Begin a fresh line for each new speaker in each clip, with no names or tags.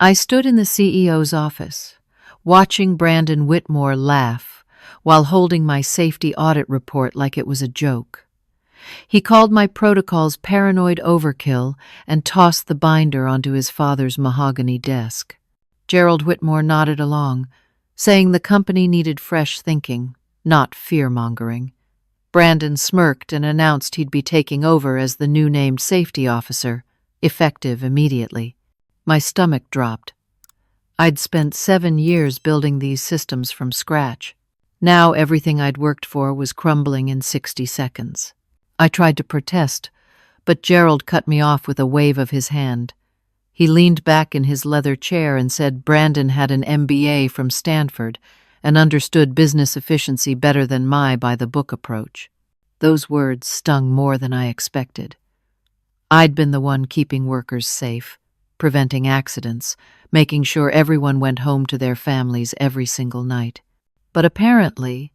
I stood in the CEO's office, watching Brandon Whitmore laugh while holding my safety audit report like it was a joke. He called my protocols paranoid overkill and tossed the binder onto his father's mahogany desk. Gerald Whitmore nodded along, saying the company needed fresh thinking, not fear-mongering. Brandon smirked and announced he'd be taking over as the new named safety officer, effective immediately. My stomach dropped. I'd spent 7 years building these systems from scratch. Now everything I'd worked for was crumbling in 60 seconds. I tried to protest, but Gerald cut me off with a wave of his hand. He leaned back in his leather chair and said Brandon had an MBA from Stanford and understood business efficiency better than my by-the-book approach. Those words stung more than I expected. I'd been the one keeping workers safe, preventing accidents, making sure everyone went home to their families every single night. But apparently,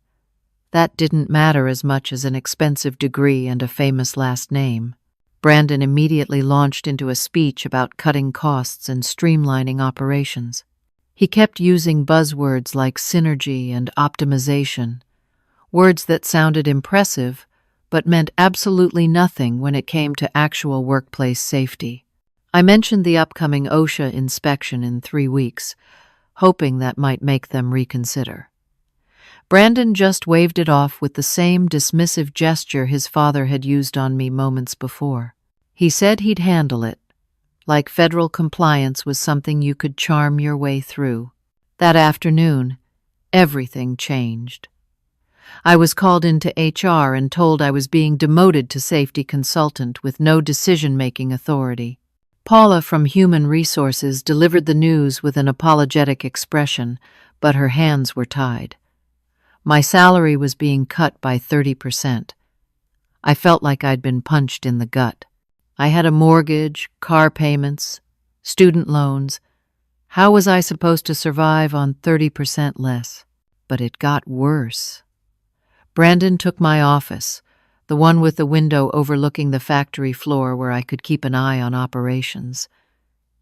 that didn't matter as much as an expensive degree and a famous last name. Brandon immediately launched into a speech about cutting costs and streamlining operations. He kept using buzzwords like synergy and optimization, words that sounded impressive but meant absolutely nothing when it came to actual workplace safety. I mentioned the upcoming OSHA inspection in 3 weeks, hoping that might make them reconsider. Brandon just waved it off with the same dismissive gesture his father had used on me moments before. He said he'd handle it, like federal compliance was something you could charm your way through. That afternoon, everything changed. I was called into HR and told I was being demoted to safety consultant with no decision-making authority. Paula from Human Resources delivered the news with an apologetic expression, but her hands were tied. My salary was being cut by 30%. I felt like I'd been punched in the gut. I had a mortgage, car payments, student loans. How was I supposed to survive on 30% less? But it got worse. Brandon took my office, the one with the window overlooking the factory floor where I could keep an eye on operations.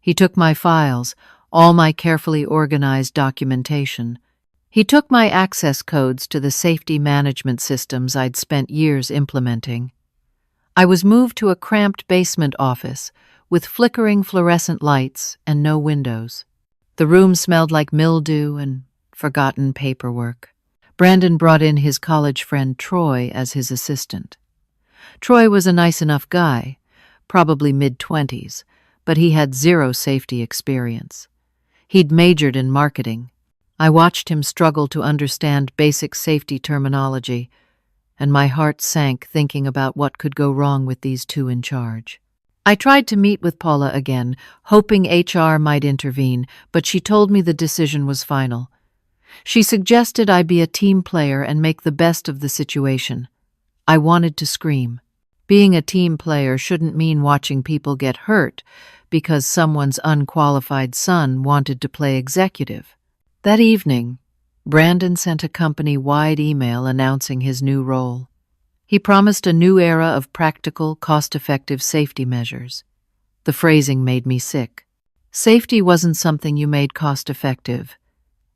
He took my files, all my carefully organized documentation. He took my access codes to the safety management systems I'd spent years implementing. I was moved to a cramped basement office with flickering fluorescent lights and no windows. The room smelled like mildew and forgotten paperwork. Brandon brought in his college friend Troy as his assistant. Troy was a nice enough guy, probably mid-20s, but he had zero safety experience. He'd majored in marketing. I watched him struggle to understand basic safety terminology, and my heart sank thinking about what could go wrong with these two in charge. I tried to meet with Paula again, hoping HR might intervene, but she told me the decision was final. She suggested I be a team player and make the best of the situation. I wanted to scream. Being a team player shouldn't mean watching people get hurt because someone's unqualified son wanted to play executive. That evening, Brandon sent a company-wide email announcing his new role. He promised a new era of practical, cost-effective safety measures. The phrasing made me sick. Safety wasn't something you made cost-effective.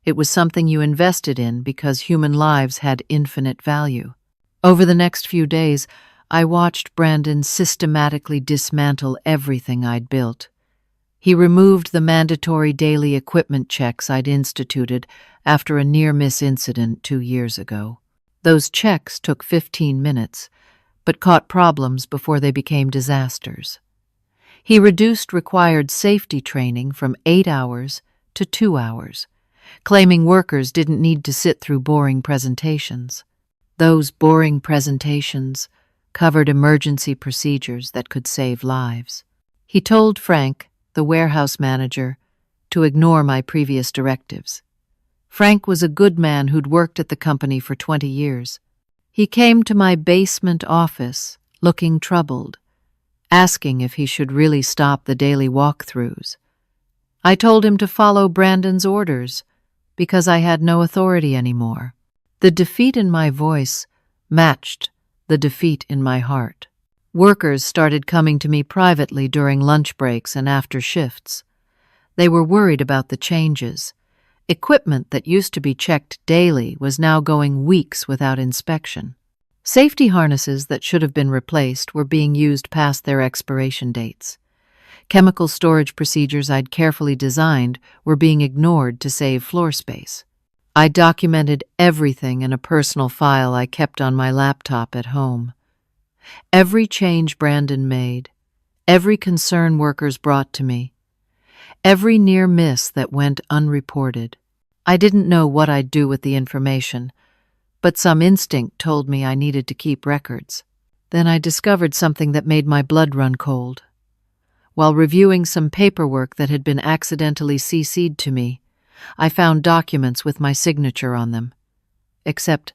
It was something you invested in because human lives had infinite value. Over the next few days, I watched Brandon systematically dismantle everything I'd built. He removed the mandatory daily equipment checks I'd instituted after a near-miss incident 2 years ago. Those checks took 15 minutes, but caught problems before they became disasters. He reduced required safety training from 8 hours to 2 hours, claiming workers didn't need to sit through boring presentations. Those boring presentations covered emergency procedures that could save lives. He told Frank, the warehouse manager, to ignore my previous directives. Frank was a good man who'd worked at the company for 20 years. He came to my basement office, looking troubled, asking if he should really stop the daily walkthroughs. I told him to follow Brandon's orders, because I had no authority anymore. The defeat in my voice matched the defeat in my heart. Workers started coming to me privately during lunch breaks and after shifts. They were worried about the changes. Equipment that used to be checked daily was now going weeks without inspection. Safety harnesses that should have been replaced were being used past their expiration dates. Chemical storage procedures I'd carefully designed were being ignored to save floor space. I documented everything in a personal file I kept on my laptop at home. Every change Brandon made, every concern workers brought to me, every near miss that went unreported. I didn't know what I'd do with the information, but some instinct told me I needed to keep records. Then I discovered something that made my blood run cold. While reviewing some paperwork that had been accidentally CC'd to me, I found documents with my signature on them. Except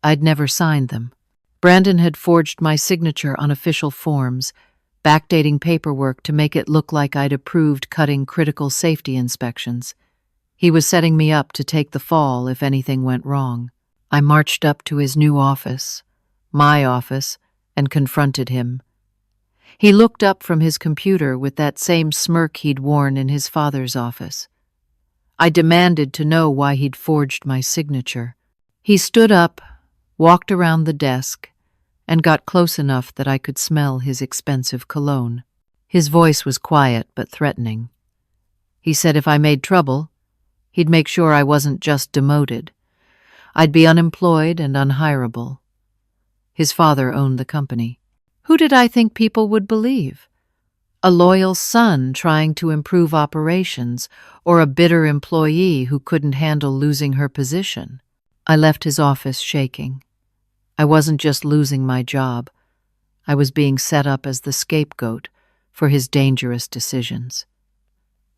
I'd never signed them. Brandon had forged my signature on official forms, backdating paperwork to make it look like I'd approved cutting critical safety inspections. He was setting me up to take the fall if anything went wrong. I marched up to his new office, my office, and confronted him. He looked up from his computer with that same smirk he'd worn in his father's office. I demanded to know why he'd forged my signature. He stood up, walked around the desk, and got close enough that I could smell his expensive cologne. His voice was quiet but threatening. He said if I made trouble, he'd make sure I wasn't just demoted. I'd be unemployed and unhireable. His father owned the company. Who did I think people would believe? A loyal son trying to improve operations, or a bitter employee who couldn't handle losing her position? I left his office shaking. I wasn't just losing my job. I was being set up as the scapegoat for his dangerous decisions.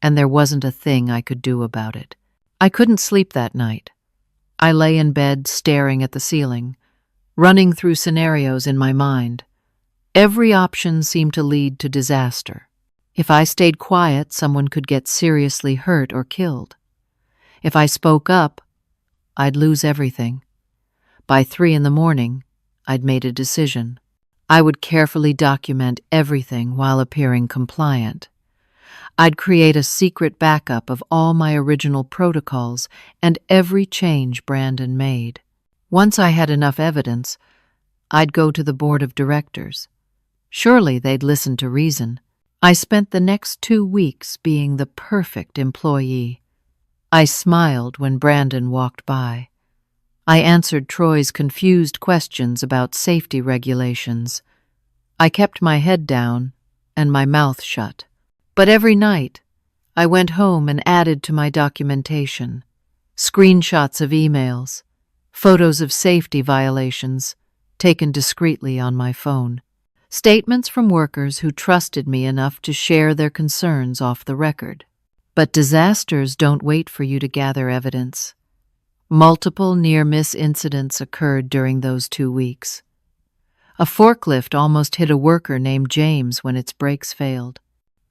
And there wasn't a thing I could do about it. I couldn't sleep that night. I lay in bed staring at the ceiling, running through scenarios in my mind. Every option seemed to lead to disaster. If I stayed quiet, someone could get seriously hurt or killed. If I spoke up, I'd lose everything. By 3 a.m, I'd made a decision. I would carefully document everything while appearing compliant. I'd create a secret backup of all my original protocols and every change Brandon made. Once I had enough evidence, I'd go to the board of directors. Surely they'd listen to reason. I spent the next 2 weeks being the perfect employee. I smiled when Brandon walked by. I answered Troy's confused questions about safety regulations. I kept my head down and my mouth shut. But every night, I went home and added to my documentation. Screenshots of emails, photos of safety violations, taken discreetly on my phone. Statements from workers who trusted me enough to share their concerns off the record. But disasters don't wait for you to gather evidence. Multiple near-miss incidents occurred during those 2 weeks. A forklift almost hit a worker named James when its brakes failed.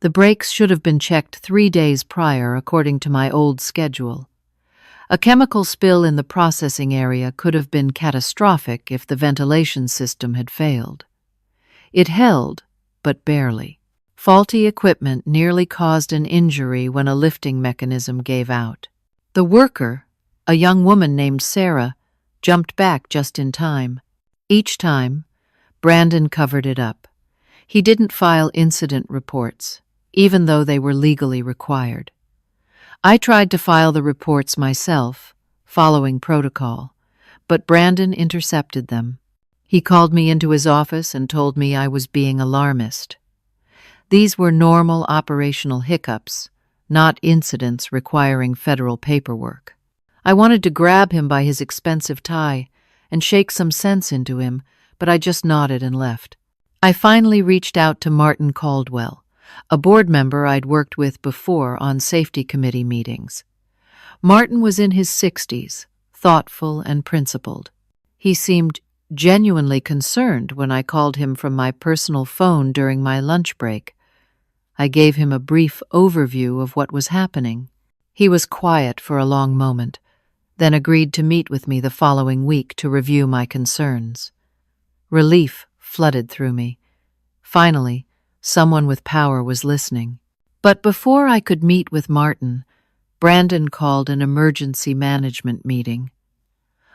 The brakes should have been checked 3 days prior according to my old schedule. A chemical spill in the processing area could have been catastrophic if the ventilation system had failed. It held, but barely. Faulty equipment nearly caused an injury when a lifting mechanism gave out. The worker, a young woman named Sarah, jumped back just in time. Each time, Brandon covered it up. He didn't file incident reports, even though they were legally required. I tried to file the reports myself, following protocol, but Brandon intercepted them. He called me into his office and told me I was being alarmist. These were normal operational hiccups, not incidents requiring federal paperwork. I wanted to grab him by his expensive tie and shake some sense into him, but I just nodded and left. I finally reached out to Martin Caldwell, a board member I'd worked with before on safety committee meetings. Martin was in his 60s, thoughtful and principled. He seemed genuinely concerned when I called him from my personal phone during my lunch break. I gave him a brief overview of what was happening. He was quiet for a long moment, then agreed to meet with me the following week to review my concerns. Relief flooded through me. Finally, someone with power was listening. But before I could meet with Martin, Brandon called an emergency management meeting.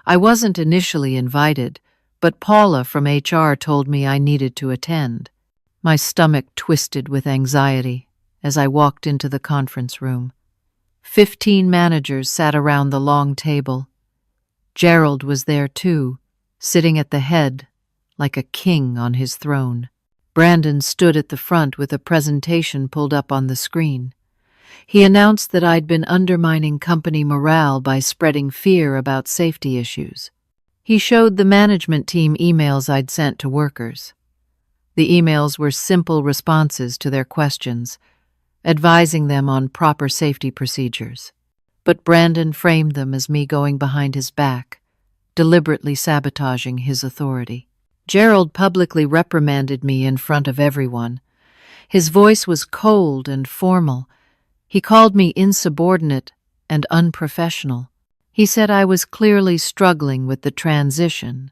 I wasn't initially invited, but Paula from HR told me I needed to attend. My stomach twisted with anxiety as I walked into the conference room. 15 managers sat around the long table. Gerald was there too, sitting at the head, like a king on his throne. Brandon stood at the front with a presentation pulled up on the screen. He announced that I'd been undermining company morale by spreading fear about safety issues. He showed the management team emails I'd sent to workers. The emails were simple responses to their questions, advising them on proper safety procedures. But Brandon framed them as me going behind his back, deliberately sabotaging his authority. Gerald publicly reprimanded me in front of everyone. His voice was cold and formal. He called me insubordinate and unprofessional. He said I was clearly struggling with the transition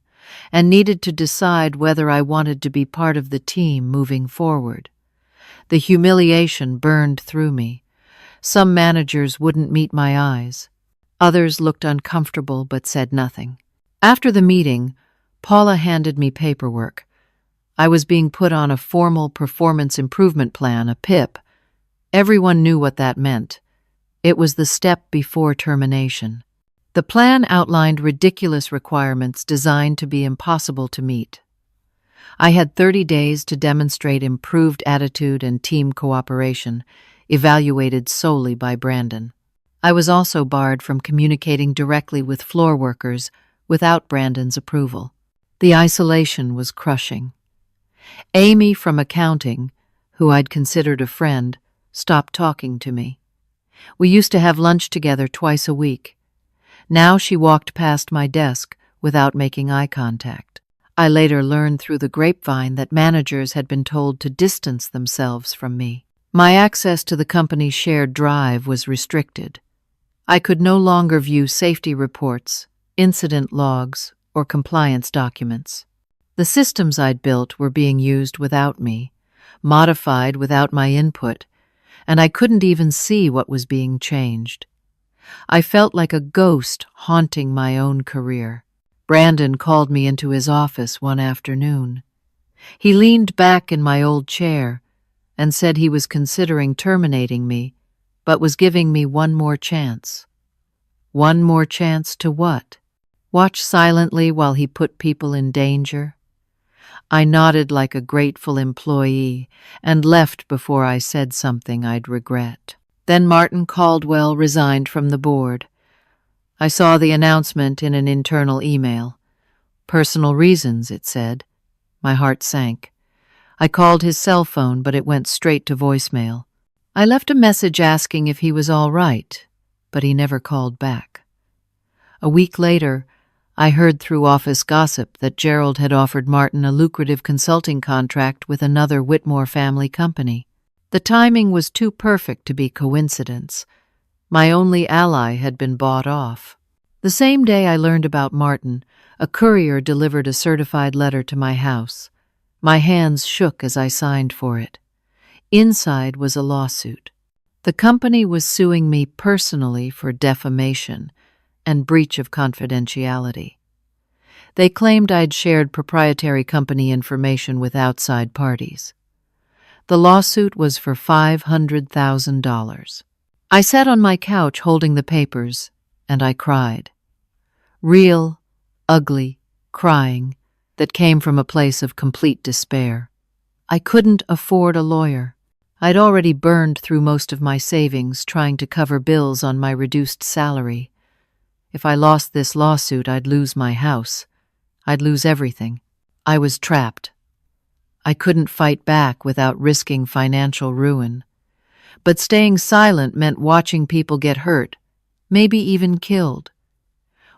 and needed to decide whether I wanted to be part of the team moving forward. The humiliation burned through me. Some managers wouldn't meet my eyes. Others looked uncomfortable but said nothing. After the meeting, Paula handed me paperwork. I was being put on a formal performance improvement plan, a PIP. Everyone knew what that meant. It was the step before termination. The plan outlined ridiculous requirements designed to be impossible to meet. I had 30 days to demonstrate improved attitude and team cooperation, evaluated solely by Brandon. I was also barred from communicating directly with floor workers without Brandon's approval. The isolation was crushing. Amy from accounting, who I'd considered a friend, stopped talking to me. We used to have lunch together twice a week. Now she walked past my desk without making eye contact. I later learned through the grapevine that managers had been told to distance themselves from me. My access to the company's shared drive was restricted. I could no longer view safety reports, incident logs, or compliance documents. The systems I'd built were being used without me, modified without my input, and I couldn't even see what was being changed. I felt like a ghost haunting my own career. Brandon called me into his office one afternoon. He leaned back in my old chair and said he was considering terminating me, but was giving me one more chance. One more chance to what? Watch silently while he put people in danger? I nodded like a grateful employee and left before I said something I'd regret. Then Martin Caldwell resigned from the board. I saw the announcement in an internal email. Personal reasons, it said. My heart sank. I called his cell phone, but it went straight to voicemail. I left a message asking if he was all right, but he never called back. A week later, I heard through office gossip that Gerald had offered Martin a lucrative consulting contract with another Whitmore family company. The timing was too perfect to be coincidence. My only ally had been bought off. The same day I learned about Martin, a courier delivered a certified letter to my house. My hands shook as I signed for it. Inside was a lawsuit. The company was suing me personally for defamation and breach of confidentiality. They claimed I'd shared proprietary company information with outside parties. The lawsuit was for $500,000. I sat on my couch holding the papers, and I cried. Real, ugly crying that came from a place of complete despair. I couldn't afford a lawyer. I'd already burned through most of my savings trying to cover bills on my reduced salary. If I lost this lawsuit, I'd lose my house. I'd lose everything. I was trapped. I couldn't fight back without risking financial ruin. But staying silent meant watching people get hurt, maybe even killed.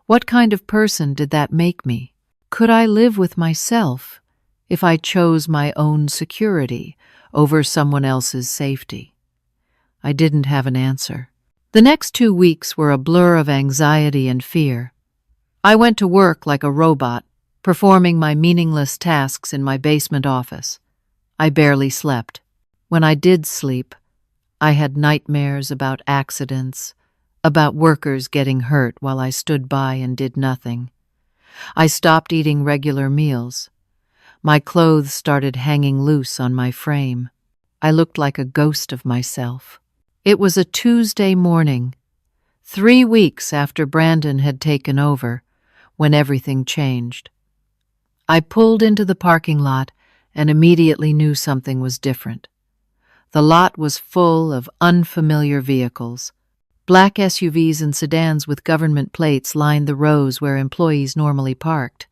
What kind of person did that make me? Could I live with myself if I chose my own security over someone else's safety? I didn't have an answer. The next 2 weeks were a blur of anxiety and fear. I went to work like a robot, performing my meaningless tasks in my basement office. I barely slept. When I did sleep, I had nightmares about accidents, about workers getting hurt while I stood by and did nothing. I stopped eating regular meals. My clothes started hanging loose on my frame. I looked like a ghost of myself. It was a Tuesday morning, 3 weeks after Brandon had taken over, when everything changed. I pulled into the parking lot and immediately knew something was different. The lot was full of unfamiliar vehicles. Black SUVs and sedans with government plates lined the rows where employees normally parked.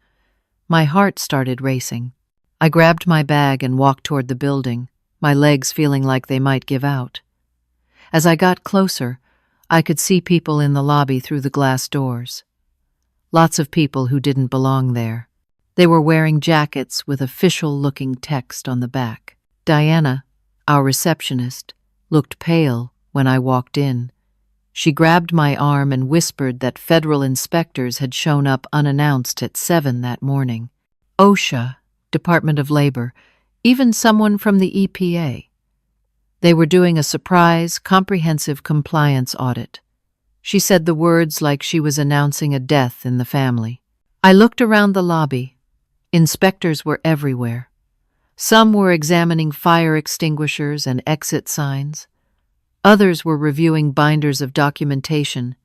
My heart started racing. I grabbed my bag and walked toward the building, my legs feeling like they might give out. As I got closer, I could see people in the lobby through the glass doors. Lots of people who didn't belong there. They were wearing jackets with official-looking text on the back. Diana, our receptionist, looked pale when I walked in. She grabbed my arm and whispered that federal inspectors had shown up unannounced at 7 that morning. OSHA, Department of Labor, even someone from the EPA. They were doing a surprise, comprehensive compliance audit. She said the words like she was announcing a death in the family. I looked around the lobby. Inspectors were everywhere. Some were examining fire extinguishers and exit signs. Others were reviewing binders of documentation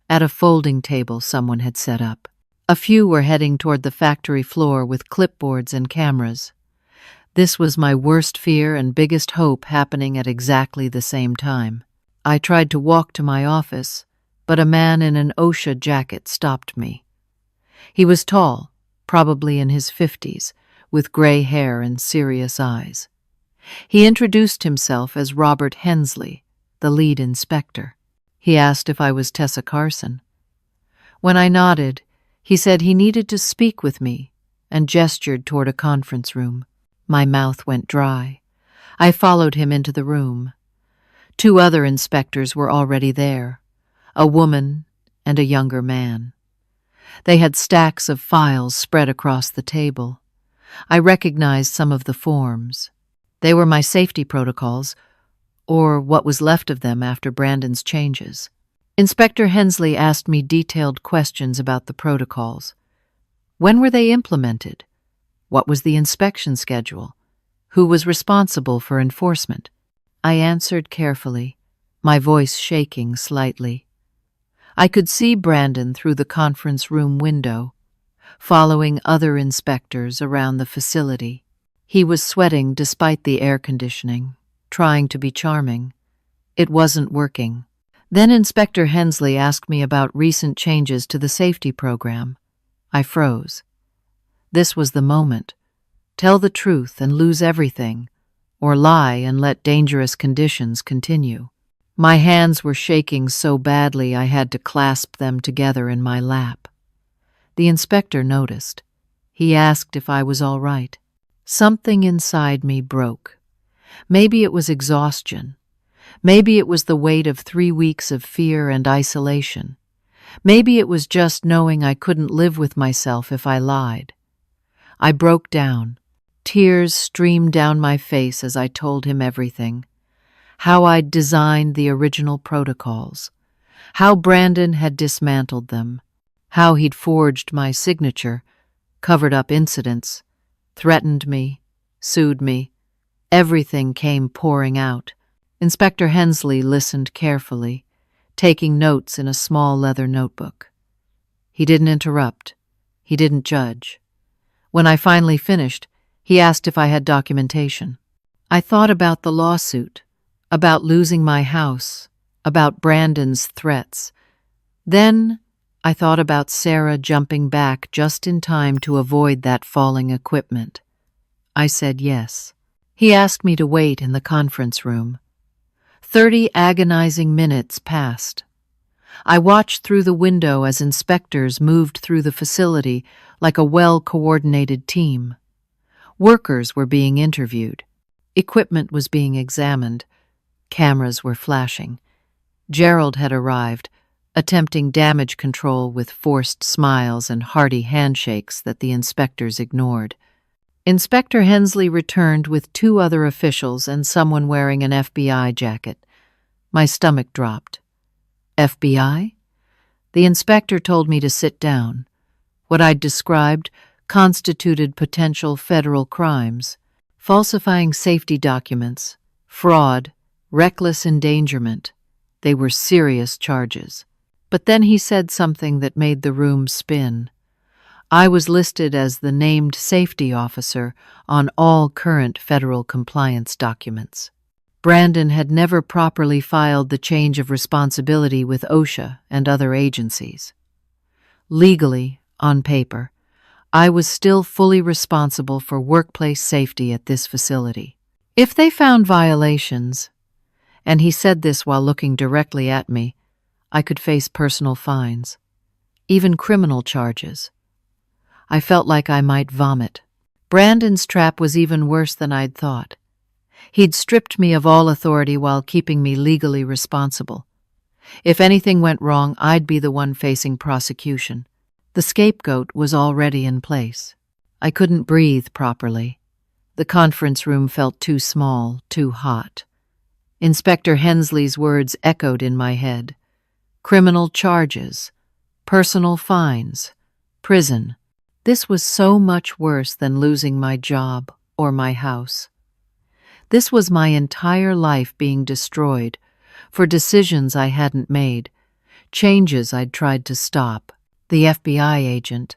at a folding table someone had set up. A few were heading toward the factory floor with clipboards and cameras. This was my worst fear and biggest hope happening at exactly the same time. I tried to walk to my office, but a man in an OSHA jacket stopped me. He was tall, probably in his 50s, with gray hair and serious eyes. He introduced himself as Robert Hensley, the lead inspector. He asked if I was Tessa Carson. When I nodded, he said he needed to speak with me and gestured toward a conference room. My mouth went dry. I followed him into the room. 2 other inspectors were already there, a woman and a younger man. They had stacks of files spread across the table. I recognized some of the forms. They were my safety protocols, or what was left of them after Brandon's changes. Inspector Hensley asked me detailed questions about the protocols. When were they implemented? What was the inspection schedule? Who was responsible for enforcement? I answered carefully, my voice shaking slightly. I could see Brandon through the conference room window, following other inspectors around the facility. He was sweating despite the air conditioning, trying to be charming. It wasn't working. Then Inspector Hensley asked me about recent changes to the safety program. I froze. This was the moment. Tell the truth and lose everything, or lie and let dangerous conditions continue. My hands were shaking so badly I had to clasp them together in my lap. The inspector noticed. He asked if I was all right. Something inside me broke. Maybe it was exhaustion. Maybe it was the weight of 3 weeks of fear and isolation. Maybe it was just knowing I couldn't live with myself if I lied. I broke down. Tears streamed down my face as I told him everything. How I'd designed the original protocols. How Brandon had dismantled them. How he'd forged my signature, covered up incidents, threatened me, sued me. Everything came pouring out. Inspector Hensley listened carefully, taking notes in a small leather notebook. He didn't interrupt. He didn't judge. When I finally finished, he asked if I had documentation. I thought about the lawsuit, about losing my house, about Brandon's threats. Then I thought about Sarah jumping back just in time to avoid that falling equipment. I said yes. He asked me to wait in the conference room. 30 agonizing minutes passed. I watched through the window as inspectors moved through the facility like a well-coordinated team. Workers were being interviewed. Equipment was being examined. Cameras were flashing. Gerald had arrived, attempting damage control with forced smiles and hearty handshakes that the inspectors ignored. Inspector Hensley returned with 2 other officials and someone wearing an FBI jacket. My stomach dropped. FBI? The inspector told me to sit down. What I'd described constituted potential federal crimes: falsifying safety documents, fraud, reckless endangerment. They were serious charges. But then he said something that made the room spin. I was listed as the named safety officer on all current federal compliance documents. Brandon had never properly filed the change of responsibility with OSHA and other agencies. Legally, on paper, I was still fully responsible for workplace safety at this facility. If they found violations, and he said this while looking directly at me, I could face personal fines, even criminal charges. I felt like I might vomit. Brandon's trap was even worse than I'd thought. He'd stripped me of all authority while keeping me legally responsible. If anything went wrong, I'd be the one facing prosecution. The scapegoat was already in place. I couldn't breathe properly. The conference room felt too small, too hot. Inspector Hensley's words echoed in my head. Criminal charges, personal fines, prison. This was so much worse than losing my job or my house. This was my entire life being destroyed for decisions I hadn't made, changes I'd tried to stop. The FBI agent,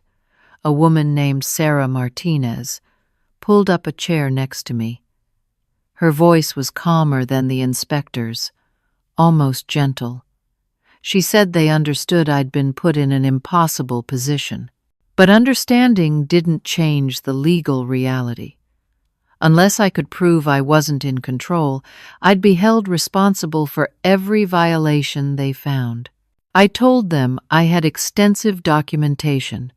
a woman named Sarah Martinez, pulled up a chair next to me. Her voice was calmer than the inspector's, almost gentle. She said they understood I'd been put in an impossible position. But understanding didn't change the legal reality. Unless I could prove I wasn't in control, I'd be held responsible for every violation they found. I told them I had extensive documentation,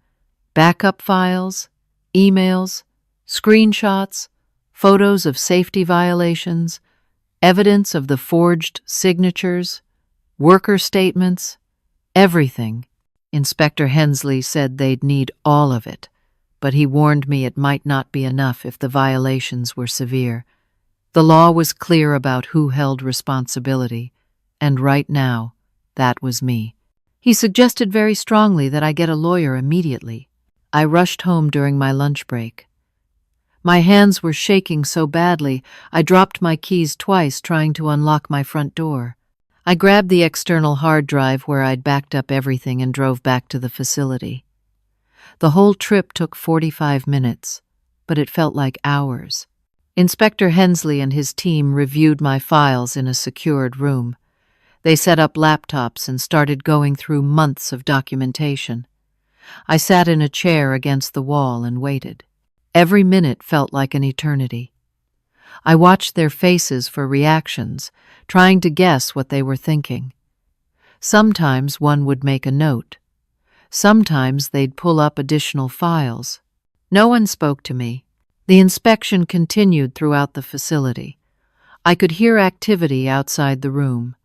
backup files, emails, screenshots, photos of safety violations, evidence of the forged signatures, worker statements, everything. Inspector Hensley said they'd need all of it, but he warned me it might not be enough if the violations were severe. The law was clear about who held responsibility, and right now, that was me. He suggested very strongly that I get a lawyer immediately. I rushed home during my lunch break. My hands were shaking so badly, I dropped my keys twice trying to unlock my front door. I grabbed the external hard drive where I'd backed up everything and drove back to the facility. The whole trip took 45 minutes, but it felt like hours. Inspector Hensley and his team reviewed my files in a secured room. They set up laptops and started going through months of documentation. I sat in a chair against the wall and waited. Every minute felt like an eternity. I watched their faces for reactions, trying to guess what they were thinking. Sometimes one would make a note. Sometimes they'd pull up additional files. No one spoke to me. The inspection continued throughout the facility. I could hear activity outside the room.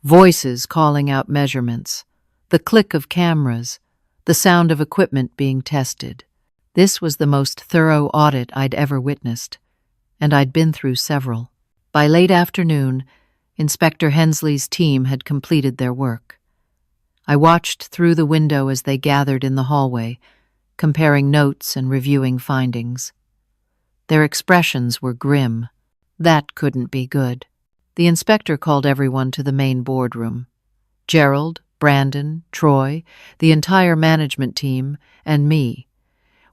Voices calling out measurements, the click of cameras, the sound of equipment being tested. This was the most thorough audit I'd ever witnessed, and I'd been through several. By late afternoon, Inspector Hensley's team had completed their work. I watched through the window as they gathered in the hallway, comparing notes and reviewing findings. Their expressions were grim. That couldn't be good. The inspector called everyone to the main boardroom. Gerald, Brandon, Troy, the entire management team, and me.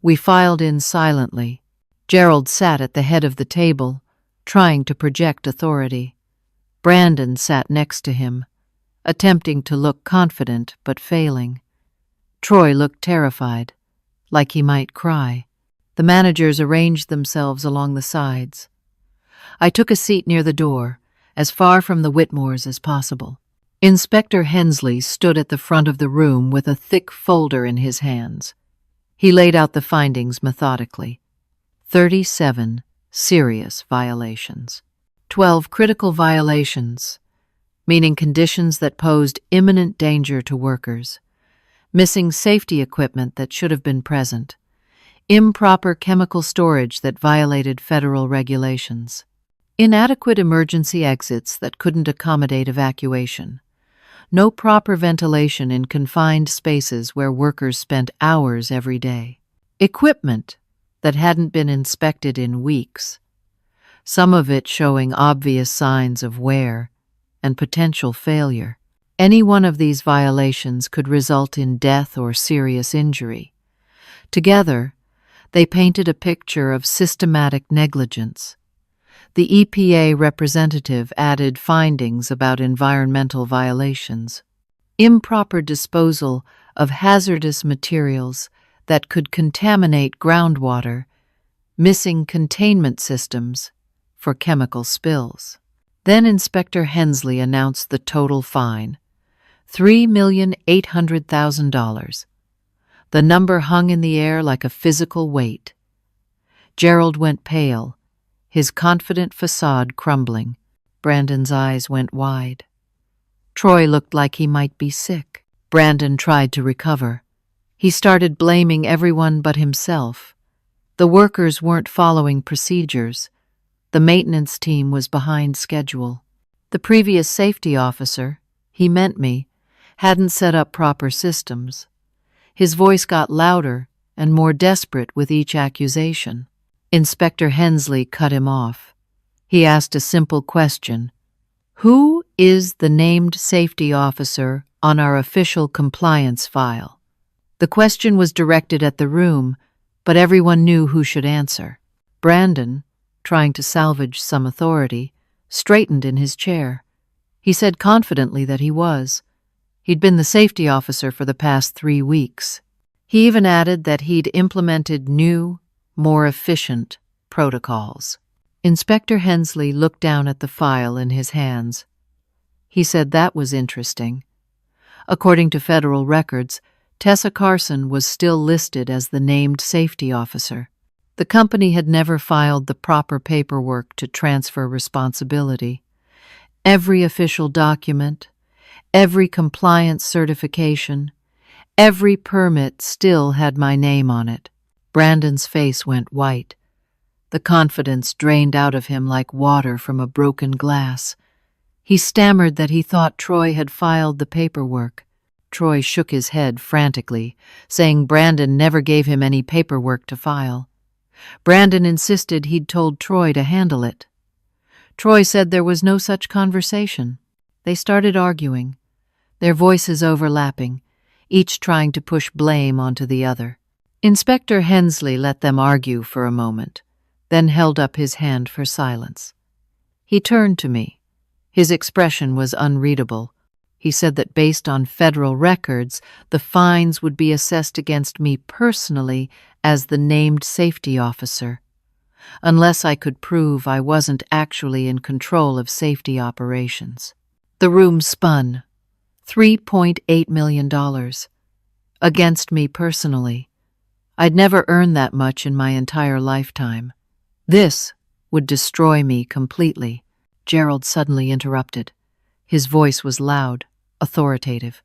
We filed in silently. Gerald sat at the head of the table, trying to project authority. Brandon sat next to him, attempting to look confident but failing. Troy looked terrified, like he might cry. The managers arranged themselves along the sides. I took a seat near the door, as far from the Whitmores as possible. Inspector Hensley stood at the front of the room with a thick folder in his hands. He laid out the findings methodically. 37 serious violations. 12 critical violations, meaning conditions that posed imminent danger to workers. Missing safety equipment that should have been present. Improper chemical storage that violated federal regulations. Inadequate emergency exits that couldn't accommodate evacuation. No proper ventilation in confined spaces where workers spent hours every day. Equipment that hadn't been inspected in weeks, some of it showing obvious signs of wear and potential failure. Any one of these violations could result in death or serious injury. Together, they painted a picture of systematic negligence. The EPA representative added findings about environmental violations, improper disposal of hazardous materials that could contaminate groundwater, missing containment systems for chemical spills. Then Inspector Hensley announced the total fine, $3,800,000. The number hung in the air like a physical weight. Gerald went pale, his confident facade crumbling. Brandon's eyes went wide. Troy looked like he might be sick. Brandon tried to recover. He started blaming everyone but himself. The workers weren't following procedures. The maintenance team was behind schedule. The previous safety officer, he meant me, hadn't set up proper systems. His voice got louder and more desperate with each accusation. Inspector Hensley cut him off. He asked a simple question. Who is the named safety officer on our official compliance file? The question was directed at the room, but everyone knew who should answer. Brandon, trying to salvage some authority, straightened in his chair. He said confidently that he was. He'd been the safety officer for the past 3 weeks. He even added that he'd implemented new, more efficient protocols. Inspector Hensley looked down at the file in his hands. He said that was interesting. According to federal records, Tessa Carson was still listed as the named safety officer. The company had never filed the proper paperwork to transfer responsibility. Every official document, every compliance certification, every permit still had my name on it. Brandon's face went white. The confidence drained out of him like water from a broken glass. He stammered that he thought Troy had filed the paperwork. Troy shook his head frantically, saying Brandon never gave him any paperwork to file. Brandon insisted he'd told Troy to handle it. Troy said there was no such conversation. They started arguing, their voices overlapping, each trying to push blame onto the other. Inspector Hensley let them argue for a moment, then held up his hand for silence. He turned to me. His expression was unreadable. He said that based on federal records, the fines would be assessed against me personally as the named safety officer, unless I could prove I wasn't actually in control of safety operations. The room spun. $3.8 million. Against me personally. I'd never earned that much in my entire lifetime. This would destroy me completely. Gerald suddenly interrupted. His voice was loud, authoritative.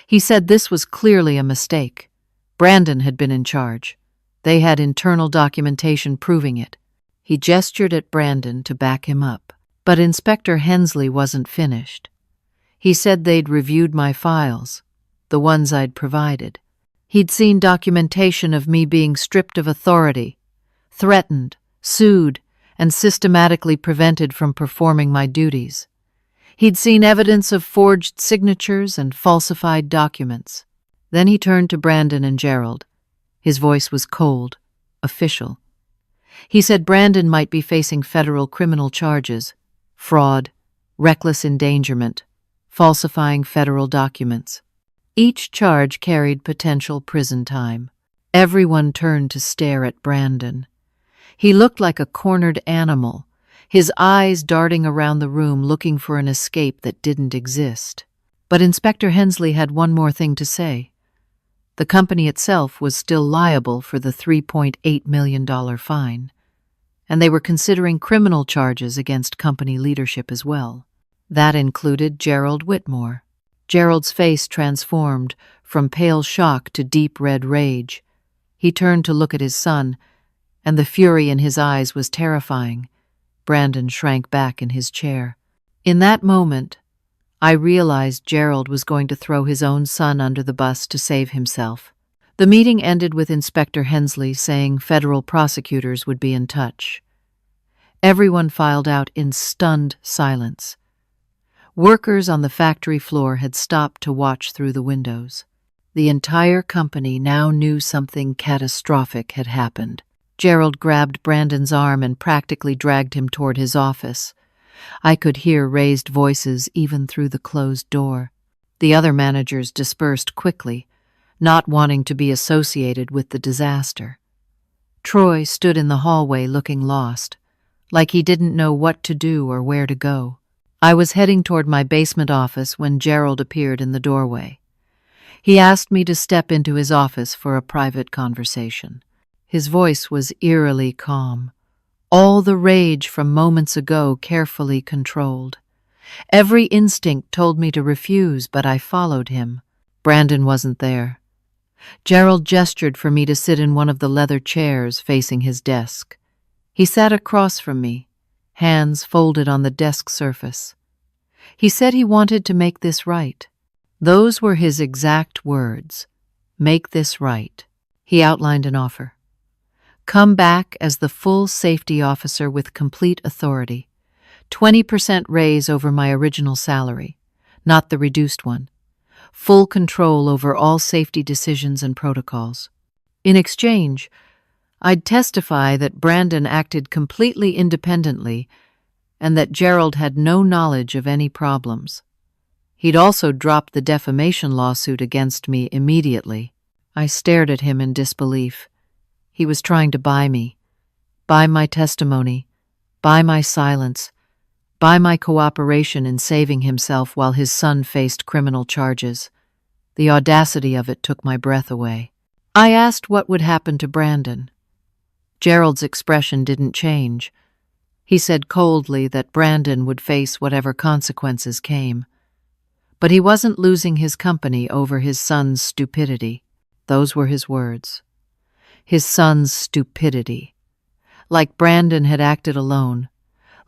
He said this was clearly a mistake. Brandon had been in charge. They had internal documentation proving it. He gestured at Brandon to back him up. But Inspector Hensley wasn't finished. He said they'd reviewed my files, the ones I'd provided. He'd seen documentation of me being stripped of authority, threatened, sued, and systematically prevented from performing my duties. He'd seen evidence of forged signatures and falsified documents. Then he turned to Brandon and Gerald. His voice was cold, official. He said Brandon might be facing federal criminal charges, fraud, reckless endangerment, falsifying federal documents. Each charge carried potential prison time. Everyone turned to stare at Brandon. He looked like a cornered animal, his eyes darting around the room looking for an escape that didn't exist. But Inspector Hensley had one more thing to say. The company itself was still liable for the $3.8 million fine, and they were considering criminal charges against company leadership as well. That included Gerald Whitmore. Gerald's face transformed from pale shock to deep red rage. He turned to look at his son, and the fury in his eyes was terrifying. Brandon shrank back in his chair. In that moment, I realized Gerald was going to throw his own son under the bus to save himself. The meeting ended with Inspector Hensley saying federal prosecutors would be in touch. Everyone filed out in stunned silence. Workers on the factory floor had stopped to watch through the windows. The entire company now knew something catastrophic had happened. Gerald grabbed Brandon's arm and practically dragged him toward his office. I could hear raised voices even through the closed door. The other managers dispersed quickly, not wanting to be associated with the disaster. Troy stood in the hallway looking lost, like he didn't know what to do or where to go. I was heading toward my basement office when Gerald appeared in the doorway. He asked me to step into his office for a private conversation. His voice was eerily calm, all the rage from moments ago carefully controlled. Every instinct told me to refuse, but I followed him. Brandon wasn't there. Gerald gestured for me to sit in one of the leather chairs facing his desk. He sat across from me, hands folded on the desk surface. He said he wanted to make this right. Those were his exact words. Make this right. He outlined an offer. Come back as the full safety officer with complete authority. 20% raise over my original salary, not the reduced one. Full control over all safety decisions and protocols. In exchange, I'd testify that Brandon acted completely independently and that Gerald had no knowledge of any problems. He'd also dropped the defamation lawsuit against me immediately. I stared at him in disbelief. He was trying to buy me, buy my testimony, buy my silence, buy my cooperation in saving himself while his son faced criminal charges. The audacity of it took my breath away. I asked what would happen to Brandon. Gerald's expression didn't change. He said coldly that Brandon would face whatever consequences came. But he wasn't losing his company over his son's stupidity. Those were his words. His son's stupidity. Like Brandon had acted alone.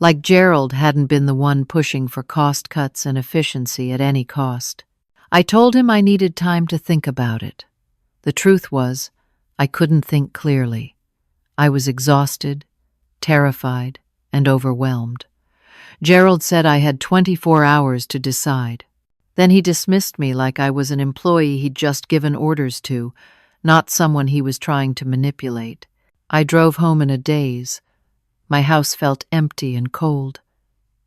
Like Gerald hadn't been the one pushing for cost cuts and efficiency at any cost. I told him I needed time to think about it. The truth was, I couldn't think clearly. I was exhausted, terrified, and overwhelmed. Gerald said I had 24 hours to decide. Then he dismissed me like I was an employee he'd just given orders to, not someone he was trying to manipulate. I drove home in a daze. My house felt empty and cold.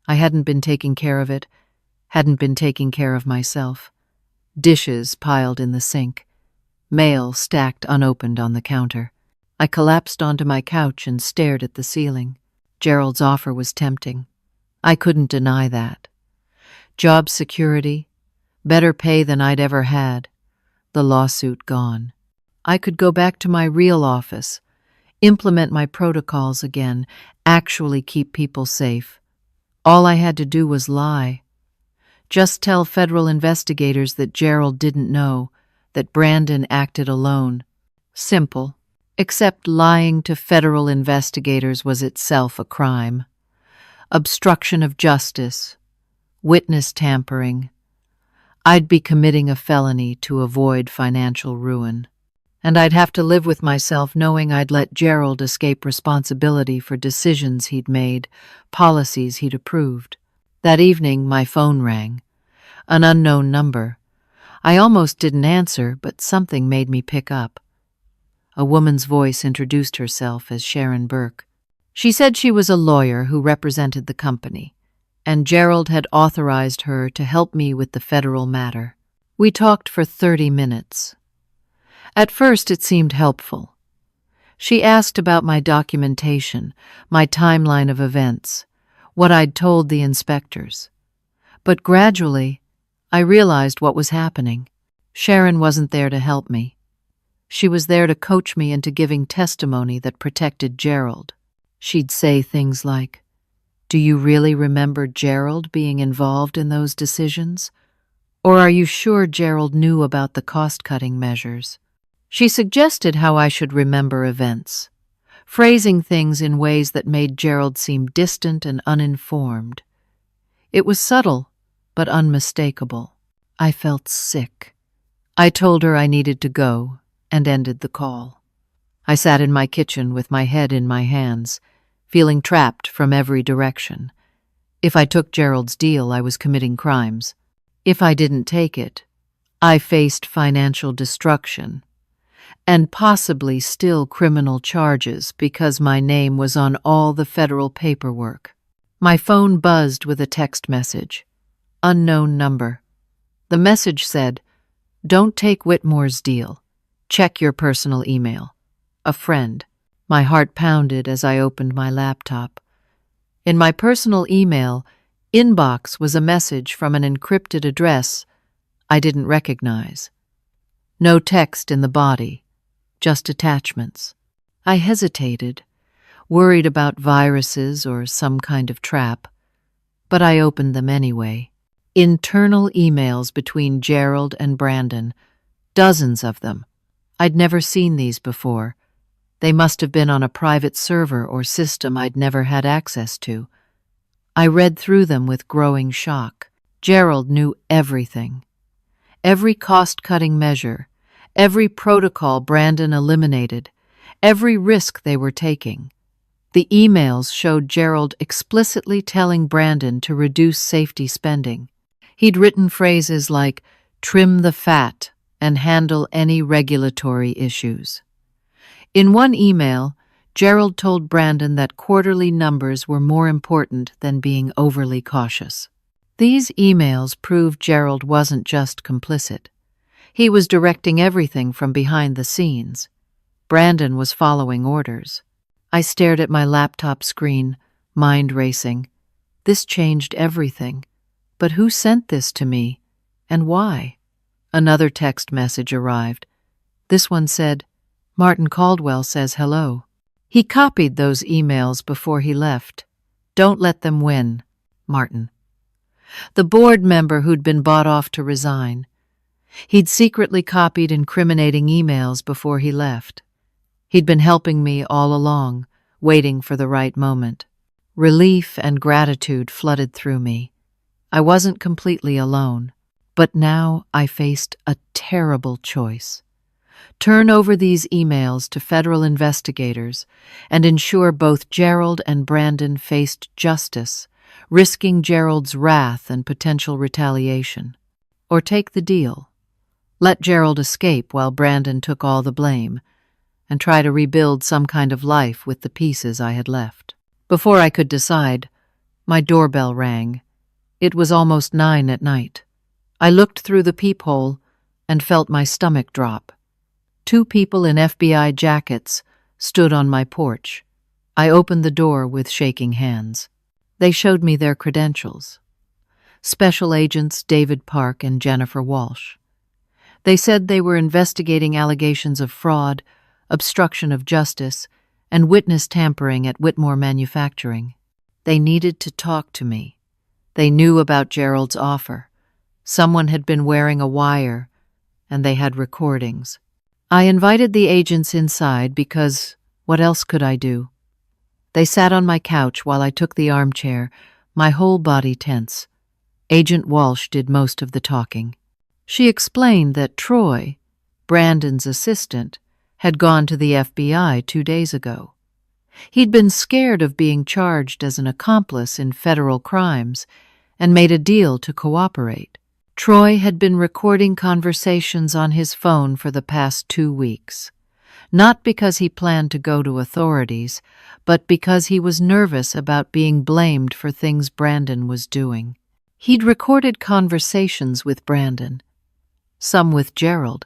I hadn't been taking care of it, hadn't been taking care of myself. Dishes piled in the sink, mail stacked unopened on the counter. I collapsed onto my couch and stared at the ceiling. Gerald's offer was tempting. I couldn't deny that. Job security, better pay than I'd ever had, the lawsuit gone. I could go back to my real office, implement my protocols again, actually keep people safe. All I had to do was lie. Just tell federal investigators that Gerald didn't know, that Brandon acted alone. Simple. Except lying to federal investigators was itself a crime. Obstruction of justice, witness tampering. I'd be committing a felony to avoid financial ruin. And I'd have to live with myself knowing I'd let Gerald escape responsibility for decisions he'd made, policies he'd approved. That evening, my phone rang. An unknown number. I almost didn't answer, but something made me pick up. A woman's voice introduced herself as Sharon Burke. She said she was a lawyer who represented the company, and Gerald had authorized her to help me with the federal matter. We talked for 30 minutes. At first, it seemed helpful. She asked about my documentation, my timeline of events, what I'd told the inspectors. But gradually, I realized what was happening. Sharon wasn't there to help me. She was there to coach me into giving testimony that protected Gerald. She'd say things like, "Do you really remember Gerald being involved in those decisions? Or are you sure Gerald knew about the cost-cutting measures?" She suggested how I should remember events. phrasing things in ways that made Gerald seem distant and uninformed. It was subtle, but unmistakable. I felt sick. I told her I needed to go and ended the call. I sat in my kitchen with my head in my hands, feeling trapped from every direction. If I took Gerald's deal, I was committing crimes. If I didn't take it, I faced financial destruction and possibly still criminal charges because my name was on all the federal paperwork. My phone buzzed with a text message. Unknown number. The message said, "Don't take Whitmore's deal. Check your personal email. A friend." My heart pounded as I opened my laptop. In my personal email inbox was a message from an encrypted address I didn't recognize. No text in the body, just attachments. I hesitated, worried about viruses or some kind of trap, but I opened them anyway. Internal emails between Gerald and Brandon, dozens of them. I'd never seen these before. They must have been on a private server or system I'd never had access to. I read through them with growing shock. Gerald knew everything. Every cost-cutting measure, every protocol Brandon eliminated, every risk they were taking. The emails showed Gerald explicitly telling Brandon to reduce safety spending. He'd written phrases like, "trim the fat," and "handle any regulatory issues." In one email, Gerald told Brandon that quarterly numbers were more important than being overly cautious. These emails proved Gerald wasn't just complicit. He was directing everything from behind the scenes. Brandon was following orders. I stared at my laptop screen, mind racing. This changed everything. But who sent this to me, and why? Another text message arrived. This one said, "Martin Caldwell says hello." He copied those emails before he left. "Don't let them win, Martin." The board member who'd been bought off to resign. He'd secretly copied incriminating emails before he left. He'd been helping me all along, waiting for the right moment. Relief and gratitude flooded through me. I wasn't completely alone, but now I faced a terrible choice. Turn over these emails to federal investigators and ensure both Gerald and Brandon faced justice, risking Gerald's wrath and potential retaliation. Or take the deal. Let Gerald escape while Brandon took all the blame, and try to rebuild some kind of life with the pieces I had left. Before I could decide, my doorbell rang. It was almost 9 at night. I looked through the peephole and felt my stomach drop. 2 people in FBI jackets stood on my porch. I opened the door with shaking hands. They showed me their credentials. Special Agents David Park and Jennifer Walsh. They said they were investigating allegations of fraud, obstruction of justice, and witness tampering at Whitmore Manufacturing. They needed to talk to me. They knew about Gerald's offer. Someone had been wearing a wire, and they had recordings. I invited the agents inside because what else could I do? They sat on my couch while I took the armchair, my whole body tense. Agent Walsh did most of the talking. She explained that Troy, Brandon's assistant, had gone to the FBI 2 days ago. He'd been scared of being charged as an accomplice in federal crimes and made a deal to cooperate. Troy had been recording conversations on his phone for the past 2 weeks, not because he planned to go to authorities, but because he was nervous about being blamed for things Brandon was doing. He'd recorded conversations with Brandon, some with Gerald,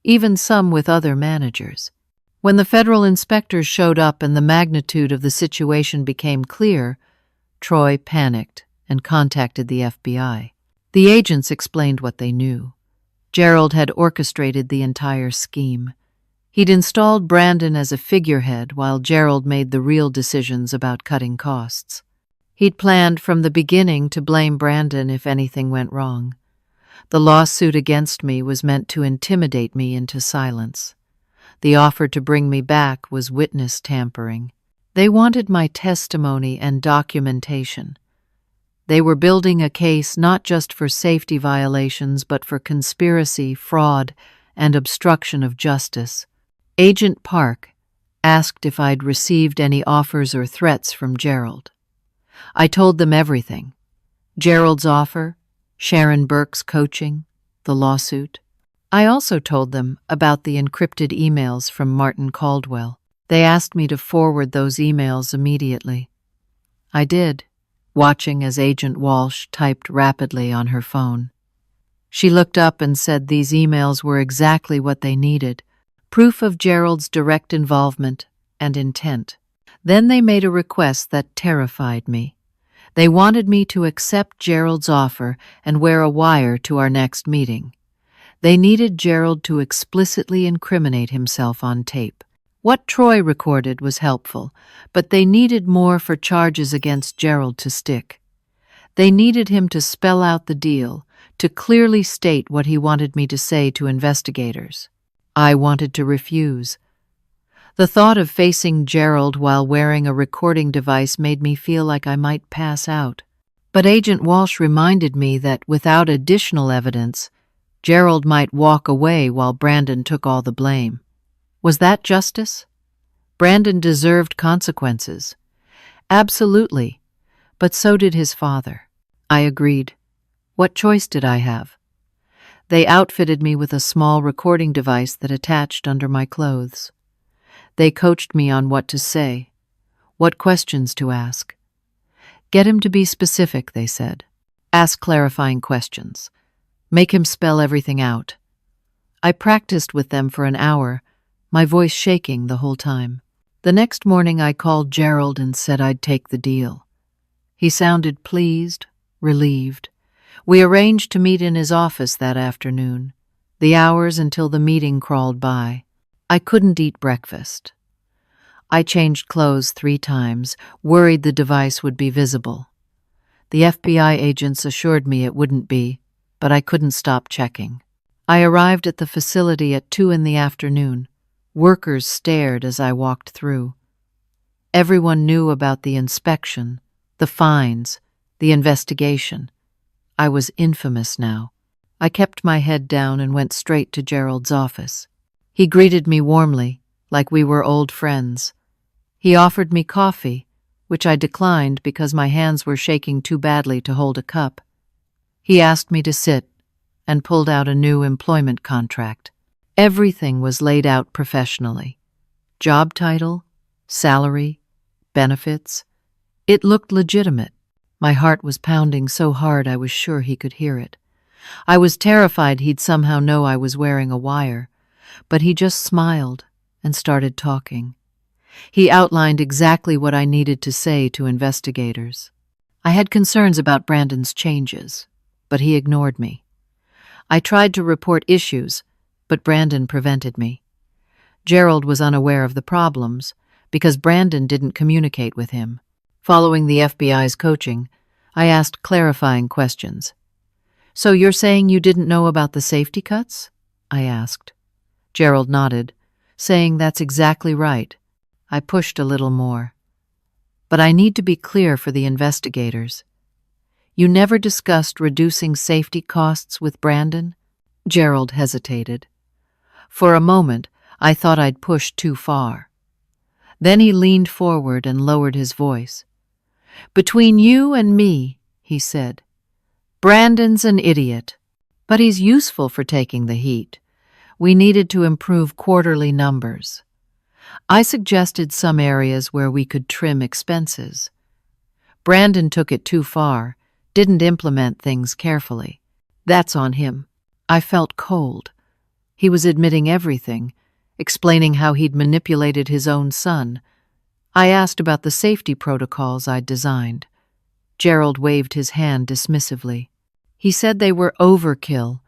even some with other managers. When the federal inspectors showed up and the magnitude of the situation became clear, Troy panicked and contacted the FBI. The agents explained what they knew. Gerald had orchestrated the entire scheme. He'd installed Brandon as a figurehead while Gerald made the real decisions about cutting costs. He'd planned from the beginning to blame Brandon if anything went wrong. The lawsuit against me was meant to intimidate me into silence. The offer to bring me back was witness tampering. They wanted my testimony and documentation. They were building a case not just for safety violations, but for conspiracy, fraud, and obstruction of justice. Agent Park asked if I'd received any offers or threats from Gerald. I told them everything. Gerald's offer, Sharon Burke's coaching, the lawsuit. I also told them about the encrypted emails from Martin Caldwell. They asked me to forward those emails immediately. I did, watching as Agent Walsh typed rapidly on her phone. She looked up and said these emails were exactly what they needed, proof of Gerald's direct involvement and intent. Then they made a request that terrified me. They wanted me to accept Gerald's offer and wear a wire to our next meeting. They needed Gerald to explicitly incriminate himself on tape. What Troy recorded was helpful, but they needed more for charges against Gerald to stick. They needed him to spell out the deal, to clearly state what he wanted me to say to investigators. I wanted to refuse. The thought of facing Gerald while wearing a recording device made me feel like I might pass out. But Agent Walsh reminded me that without additional evidence, Gerald might walk away while Brandon took all the blame. Was that justice? Brandon deserved consequences. Absolutely, but so did his father. I agreed. What choice did I have? They outfitted me with a small recording device that attached under my clothes. They coached me on what to say, what questions to ask. Get him to be specific, they said. Ask clarifying questions. Make him spell everything out. I practiced with them for an hour, my voice shaking the whole time. The next morning I called Gerald and said I'd take the deal. He sounded pleased, relieved. We arranged to meet in his office that afternoon. The hours until the meeting crawled by. I couldn't eat breakfast. I changed clothes 3 times, worried the device would be visible. The FBI agents assured me it wouldn't be, but I couldn't stop checking. I arrived at the facility at 2 in the afternoon. Workers stared as I walked through. Everyone knew about the inspection, the fines, the investigation. I was infamous now. I kept my head down and went straight to Gerald's office. He greeted me warmly, like we were old friends. He offered me coffee, which I declined because my hands were shaking too badly to hold a cup. He asked me to sit and pulled out a new employment contract. Everything was laid out professionally. Job title, salary, benefits. It looked legitimate. My heart was pounding so hard I was sure he could hear it. I was terrified he'd somehow know I was wearing a wire, but he just smiled and started talking. He outlined exactly what I needed to say to investigators. I had concerns about Brandon's changes, but he ignored me. I tried to report issues, but Brandon prevented me. Gerald was unaware of the problems because Brandon didn't communicate with him. Following the FBI's coaching, I asked clarifying questions. "So you're saying you didn't know about the safety cuts?" I asked. Gerald nodded, saying that's exactly right. I pushed a little more. "But I need to be clear for the investigators. You never discussed reducing safety costs with Brandon?" Gerald hesitated. For a moment, I thought I'd pushed too far. Then he leaned forward and lowered his voice. "Between you and me," he said, "Brandon's an idiot, but he's useful for taking the heat. We needed to improve quarterly numbers. I suggested some areas where we could trim expenses. Brandon took it too far, didn't implement things carefully. That's on him." I felt cold. He was admitting everything, explaining how he'd manipulated his own son. I asked about the safety protocols I'd designed. Gerald waved his hand dismissively. He said they were overkill,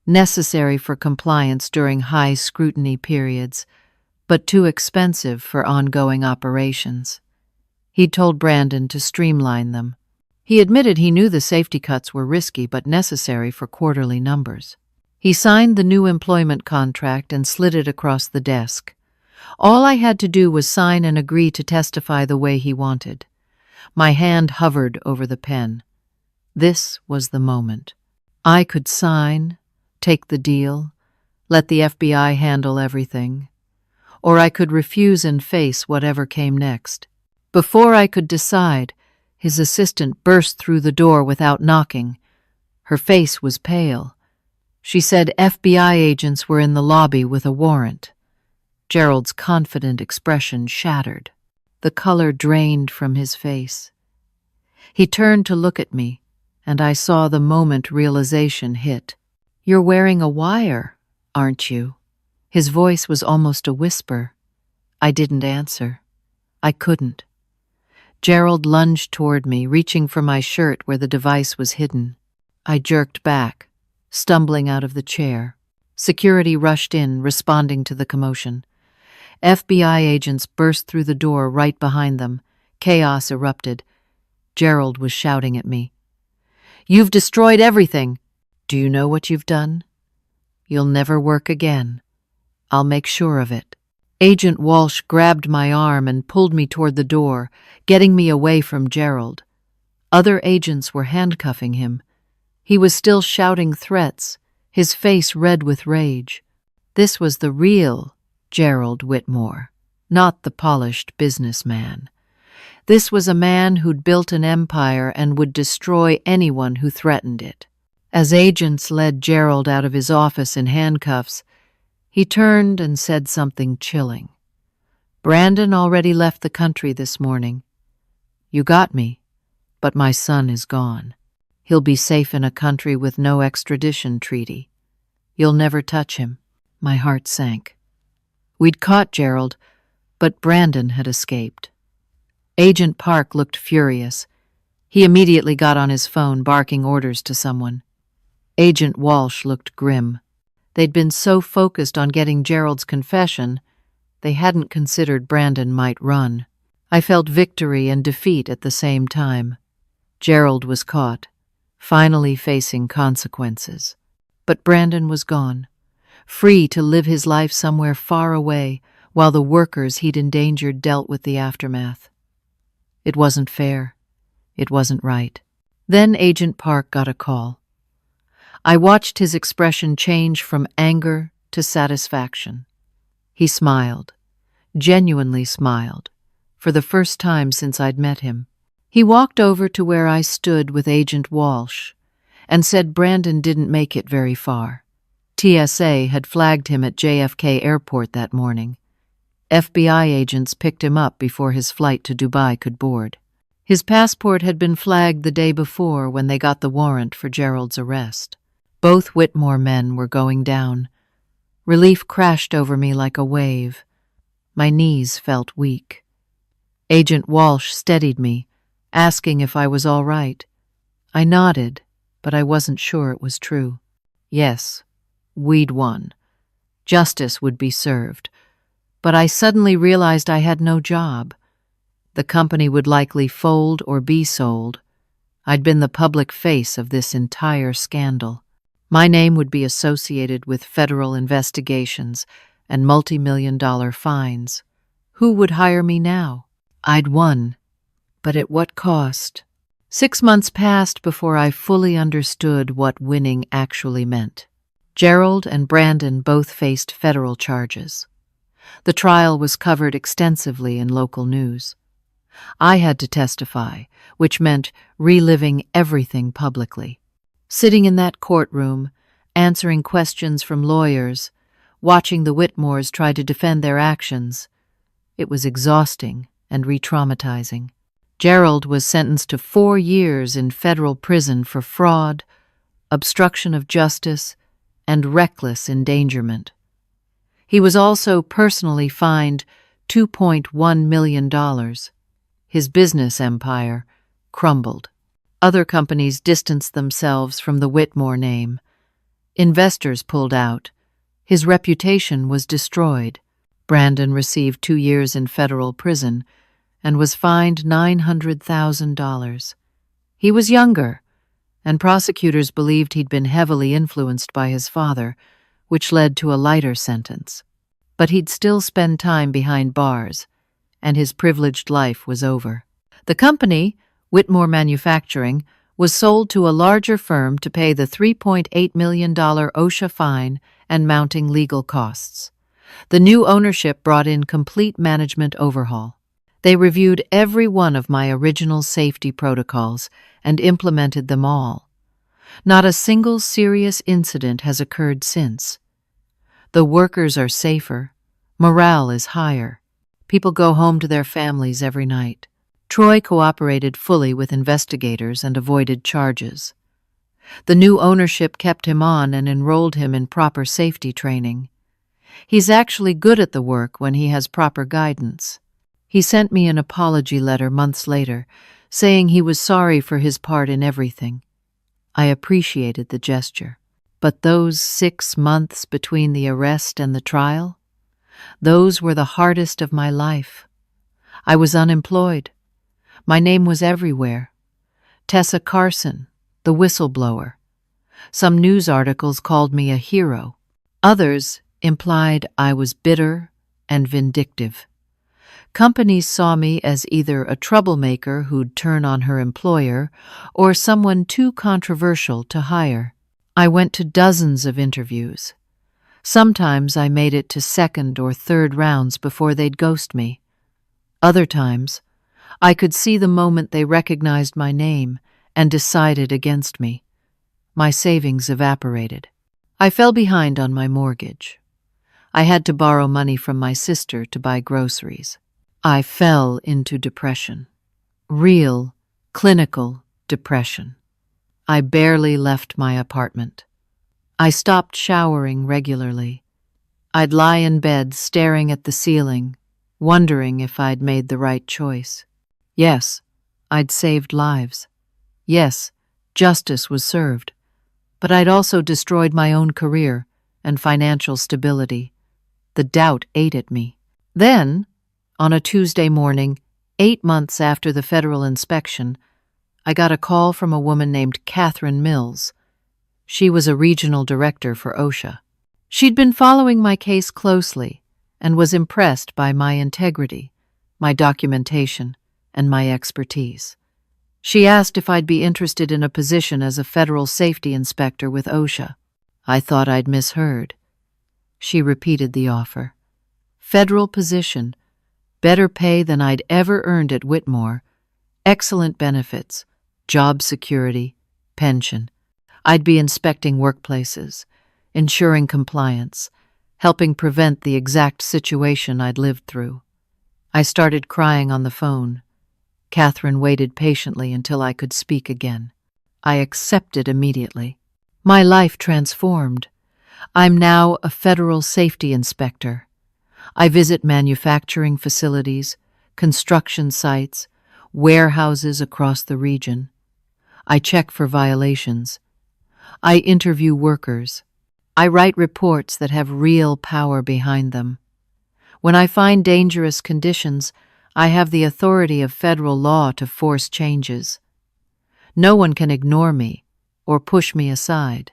necessary for compliance during high scrutiny periods, but too expensive for ongoing operations. He'd told Brandon to streamline them. He admitted he knew the safety cuts were risky but necessary for quarterly numbers. He signed the new employment contract and slid it across the desk. All I had to do was sign and agree to testify the way he wanted. My hand hovered over the pen. This was the moment. I could sign, take the deal, let the FBI handle everything, or I could refuse and face whatever came next. Before I could decide, his assistant burst through the door without knocking. Her face was pale. She said FBI agents were in the lobby with a warrant. Gerald's confident expression shattered. The color drained from his face. He turned to look at me, and I saw the moment realization hit. "You're wearing a wire, aren't you?" His voice was almost a whisper. I didn't answer. I couldn't. Gerald lunged toward me, reaching for my shirt where the device was hidden. I jerked back, stumbling out of the chair. Security rushed in, responding to the commotion. FBI agents burst through the door right behind them. Chaos erupted. Gerald was shouting at me. "You've destroyed everything. Do you know what you've done? You'll never work again. I'll make sure of it." Agent Walsh grabbed my arm and pulled me toward the door, getting me away from Gerald. Other agents were handcuffing him. He was still shouting threats, his face red with rage. This was the real Gerald Whitmore, not the polished businessman. This was a man who'd built an empire and would destroy anyone who threatened it. As agents led Gerald out of his office in handcuffs, he turned and said something chilling. "Brandon already left the country this morning. You got me, but my son is gone. He'll be safe in a country with no extradition treaty. You'll never touch him." My heart sank. We'd caught Gerald, but Brandon had escaped. Agent Park looked furious. He immediately got on his phone, barking orders to someone. Agent Walsh looked grim. They'd been so focused on getting Gerald's confession, they hadn't considered Brandon might run. I felt victory and defeat at the same time. Gerald was caught, finally facing consequences. But Brandon was gone, free to live his life somewhere far away, while the workers he'd endangered dealt with the aftermath. It wasn't fair. It wasn't right. Then Agent Park got a call. I watched his expression change from anger to satisfaction. He smiled, genuinely smiled, for the first time since I'd met him. He walked over to where I stood with Agent Walsh and said Brandon didn't make it very far. TSA had flagged him at JFK Airport that morning. FBI agents picked him up before his flight to Dubai could board. His passport had been flagged the day before when they got the warrant for Gerald's arrest. Both Whitmore men were going down. Relief crashed over me like a wave. My knees felt weak. Agent Walsh steadied me, asking if I was all right. I nodded, but I wasn't sure it was true. Yes, we'd won. Justice would be served. But I suddenly realized I had no job. The company would likely fold or be sold. I'd been the public face of this entire scandal. My name would be associated with federal investigations and multi-million-dollar fines. Who would hire me now? I'd won, but at what cost? 6 months passed before I fully understood what winning actually meant. Gerald and Brandon both faced federal charges. The trial was covered extensively in local news. I had to testify, which meant reliving everything publicly. Sitting in that courtroom, answering questions from lawyers, watching the Whitmores try to defend their actions, it was exhausting and re-traumatizing. Gerald was sentenced to 4 years in federal prison for fraud, obstruction of justice, and reckless endangerment. He was also personally fined $2.1 million. His business empire crumbled. Other companies distanced themselves from the Whitmore name. Investors pulled out. His reputation was destroyed. Brandon received 2 years in federal prison and was fined $900,000. He was younger, and prosecutors believed he'd been heavily influenced by his father, which led to a lighter sentence. but he'd still spend time behind bars, and his privileged life was over. The company, Whitmore Manufacturing, was sold to a larger firm to pay the $3.8 million OSHA fine and mounting legal costs. The new ownership brought in complete management overhaul. They reviewed every one of my original safety protocols and implemented them all. Not a single serious incident has occurred since. The workers are safer. Morale is higher. People go home to their families every night. Troy cooperated fully with investigators and avoided charges. The new ownership kept him on and enrolled him in proper safety training. He's actually good at the work when he has proper guidance. He sent me an apology letter months later, saying he was sorry for his part in everything. I appreciated the gesture. But those 6 months between the arrest and the trial? Those were the hardest of my life. I was unemployed. My name was everywhere. Tessa Carson, the whistleblower. Some news articles called me a hero. Others implied I was bitter and vindictive. Companies saw me as either a troublemaker who'd turn on her employer or someone too controversial to hire. I went to dozens of interviews. Sometimes I made it to second or third rounds before they'd ghost me. Other times, I could see the moment they recognized my name and decided against me. My savings evaporated. I fell behind on my mortgage. I had to borrow money from my sister to buy groceries. I fell into depression. Real, clinical depression. I barely left my apartment. I stopped showering regularly. I'd lie in bed staring at the ceiling, wondering if I'd made the right choice. Yes, I'd saved lives. Yes, justice was served. But I'd also destroyed my own career and financial stability. The doubt ate at me. Then, on a Tuesday morning, 8 months after the federal inspection, I got a call from a woman named Catherine Mills. She was a regional director for OSHA. She'd been following my case closely and was impressed by my integrity, my documentation, and my expertise. She asked if I'd be interested in a position as a federal safety inspector with OSHA. I thought I'd misheard. She repeated the offer. Federal position, better pay than I'd ever earned at Whitmore, excellent benefits, job security, pension. I'd be inspecting workplaces, ensuring compliance, helping prevent the exact situation I'd lived through. I started crying on the phone. Catherine waited patiently until I could speak again. I accepted immediately. My life transformed. I'm now a federal safety inspector. I visit manufacturing facilities, construction sites, warehouses across the region. I check for violations. I interview workers. I write reports that have real power behind them. When I find dangerous conditions, I have the authority of federal law to force changes. No one can ignore me or push me aside.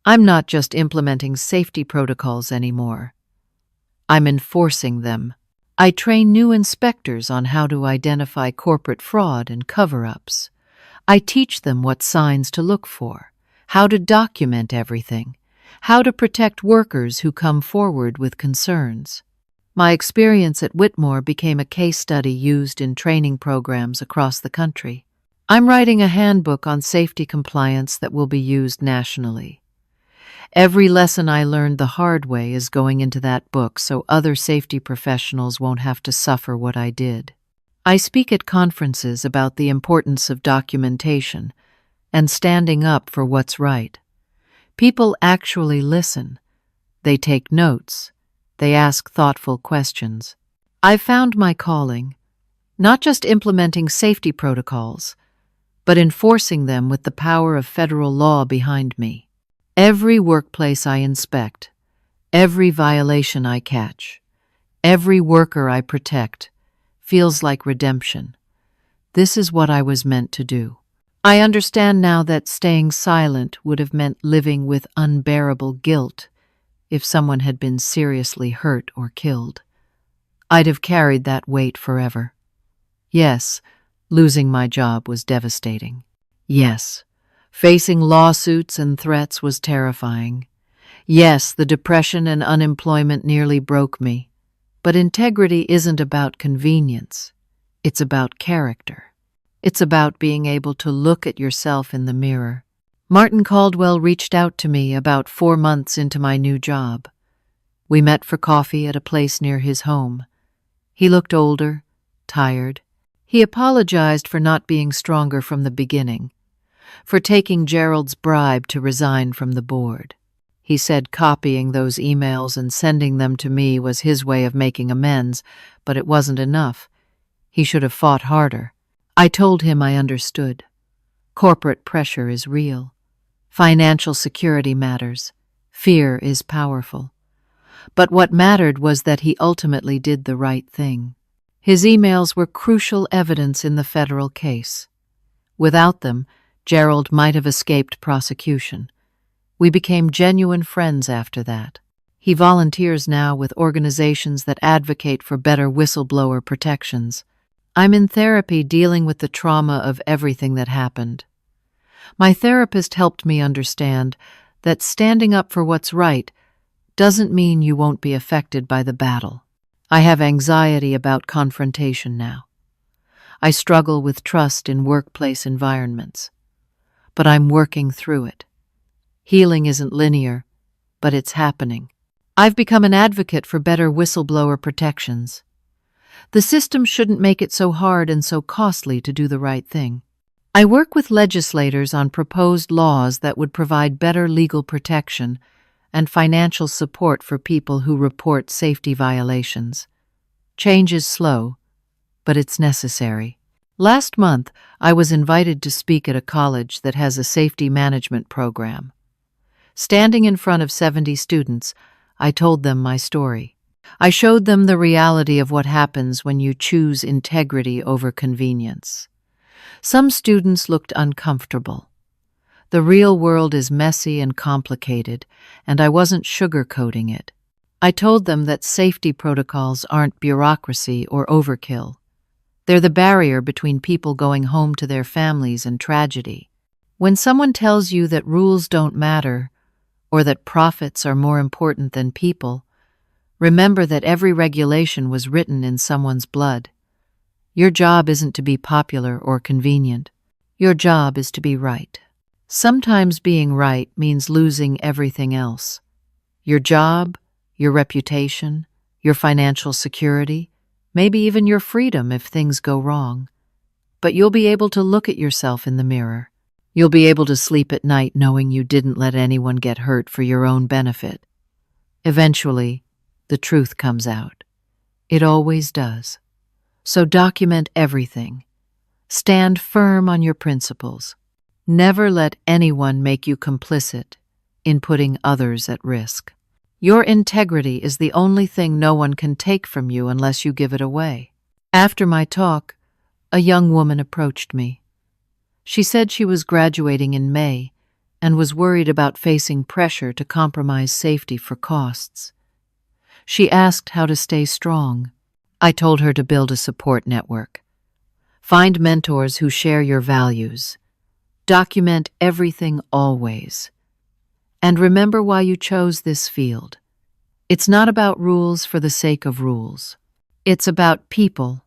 I'm not just implementing safety protocols anymore. I'm enforcing them. I train new inspectors on how to identify corporate fraud and cover-ups. I teach them what signs to look for, how to document everything, how to protect workers who come forward with concerns. My experience at Whitmore became a case study used in training programs across the country. I'm writing a handbook on safety compliance that will be used nationally. Every lesson I learned the hard way is going into that book so other safety professionals won't have to suffer what I did. I speak at conferences about the importance of documentation and standing up for what's right. People actually listen. They take notes. They ask thoughtful questions. I've found my calling, not just implementing safety protocols, but enforcing them with the power of federal law behind me. Every workplace I inspect, every violation I catch, every worker I protect feels like redemption. This is what I was meant to do. I understand now that staying silent would have meant living with unbearable guilt if someone had been seriously hurt or killed. I'd have carried that weight forever. Yes, losing my job was devastating. Yes, facing lawsuits and threats was terrifying. Yes, the depression and unemployment nearly broke me. But integrity isn't about convenience. It's about character. It's about being able to look at yourself in the mirror. Martin Caldwell reached out to me about 4 months into my new job. We met for coffee at a place near his home. He looked older, tired. He apologized for not being stronger from the beginning, for taking Gerald's bribe to resign from the board. He said copying those emails and sending them to me was his way of making amends, but it wasn't enough. He should have fought harder. I told him I understood. Corporate pressure is real. Financial security matters. Fear is powerful. But what mattered was that he ultimately did the right thing. His emails were crucial evidence in the federal case. Without them, Gerald might have escaped prosecution. We became genuine friends after that. He volunteers now with organizations that advocate for better whistleblower protections. I'm in therapy dealing with the trauma of everything that happened. My therapist helped me understand that standing up for what's right doesn't mean you won't be affected by the battle. I have anxiety about confrontation now. I struggle with trust in workplace environments. But I'm working through it. Healing isn't linear, but it's happening. I've become an advocate for better whistleblower protections. The system shouldn't make it so hard and so costly to do the right thing. I work with legislators on proposed laws that would provide better legal protection and financial support for people who report safety violations. Change is slow, but it's necessary. Last month, I was invited to speak at a college that has a safety management program. Standing in front of 70 students, I told them my story. I showed them the reality of what happens when you choose integrity over convenience. Some students looked uncomfortable. The real world is messy and complicated, and I wasn't sugarcoating it. I told them that safety protocols aren't bureaucracy or overkill. They're the barrier between people going home to their families and tragedy. When someone tells you that rules don't matter, or that profits are more important than people, remember that every regulation was written in someone's blood. Your job isn't to be popular or convenient. Your job is to be right. Sometimes being right means losing everything else. Your job, your reputation, your financial security, maybe even your freedom if things go wrong. But you'll be able to look at yourself in the mirror. You'll be able to sleep at night knowing you didn't let anyone get hurt for your own benefit. Eventually, the truth comes out. It always does. So document everything. Stand firm on your principles. Never let anyone make you complicit in putting others at risk. Your integrity is the only thing no one can take from you unless you give it away. After my talk, a young woman approached me. She said she was graduating in May and was worried about facing pressure to compromise safety for costs. She asked how to stay strong. I told her to build a support network. Find mentors who share your values. Document everything always. And remember why you chose this field. It's not about rules for the sake of rules. It's about people,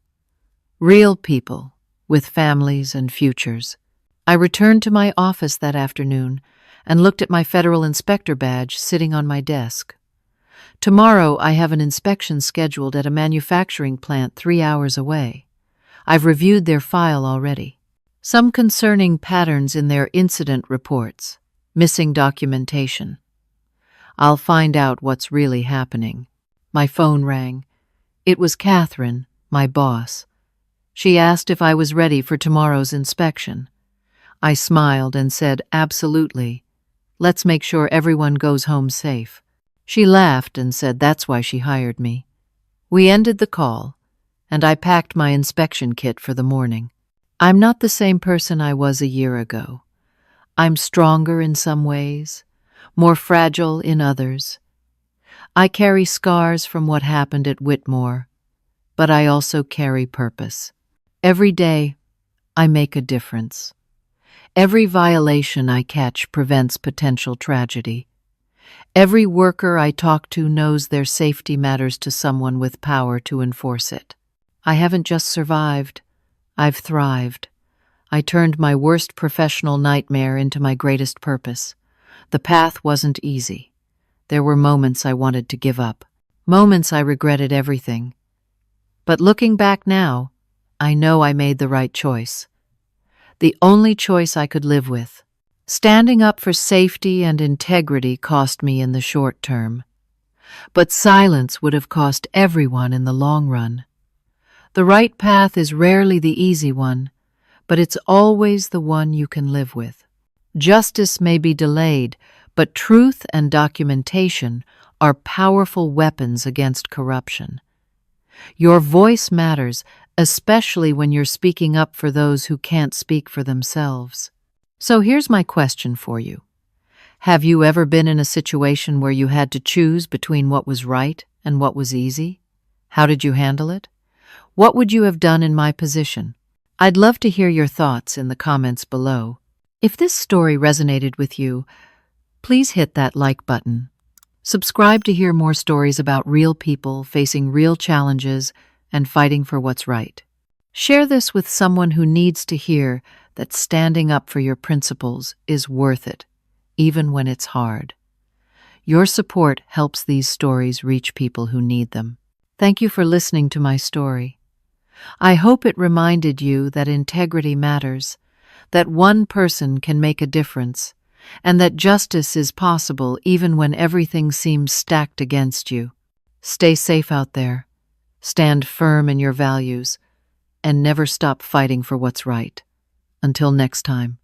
real people, with families and futures. I returned to my office that afternoon and looked at my federal inspector badge sitting on my desk. Tomorrow I have an inspection scheduled at a manufacturing plant 3 hours away. I've reviewed their file already. Some concerning patterns in their incident reports, missing documentation. I'll find out what's really happening. My phone rang. It was Catherine, my boss. She asked if I was ready for tomorrow's inspection. I smiled and said, absolutely. Let's make sure everyone goes home safe. She laughed and said that's why she hired me. We ended the call, and I packed my inspection kit for the morning. I'm not the same person I was a year ago. I'm stronger in some ways, more fragile in others. I carry scars from what happened at Whitmore, but I also carry purpose. Every day, I make a difference. Every violation I catch prevents potential tragedy. Every worker I talk to knows their safety matters to someone with power to enforce it. I haven't just survived, I've thrived. I turned my worst professional nightmare into my greatest purpose. The path wasn't easy. There were moments I wanted to give up, moments I regretted everything. But looking back now, I know I made the right choice. The only choice I could live with. Standing up for safety and integrity cost me in the short term. But silence would have cost everyone in the long run. The right path is rarely the easy one, but it's always the one you can live with. Justice may be delayed, but truth and documentation are powerful weapons against corruption. Your voice matters, especially when you're speaking up for those who can't speak for themselves. So here's my question for you. Have you ever been in a situation where you had to choose between what was right and what was easy? How did you handle it? What would you have done in my position? I'd love to hear your thoughts in the comments below. If this story resonated with you, please hit that like button. Subscribe to hear more stories about real people facing real challenges and fighting for what's right. Share this with someone who needs to hear that standing up for your principles is worth it, even when it's hard. Your support helps these stories reach people who need them. Thank you for listening to my story. I hope it reminded you that integrity matters, that one person can make a difference, and that justice is possible even when everything seems stacked against you. Stay safe out there, stand firm in your values, and never stop fighting for what's right. Until next time.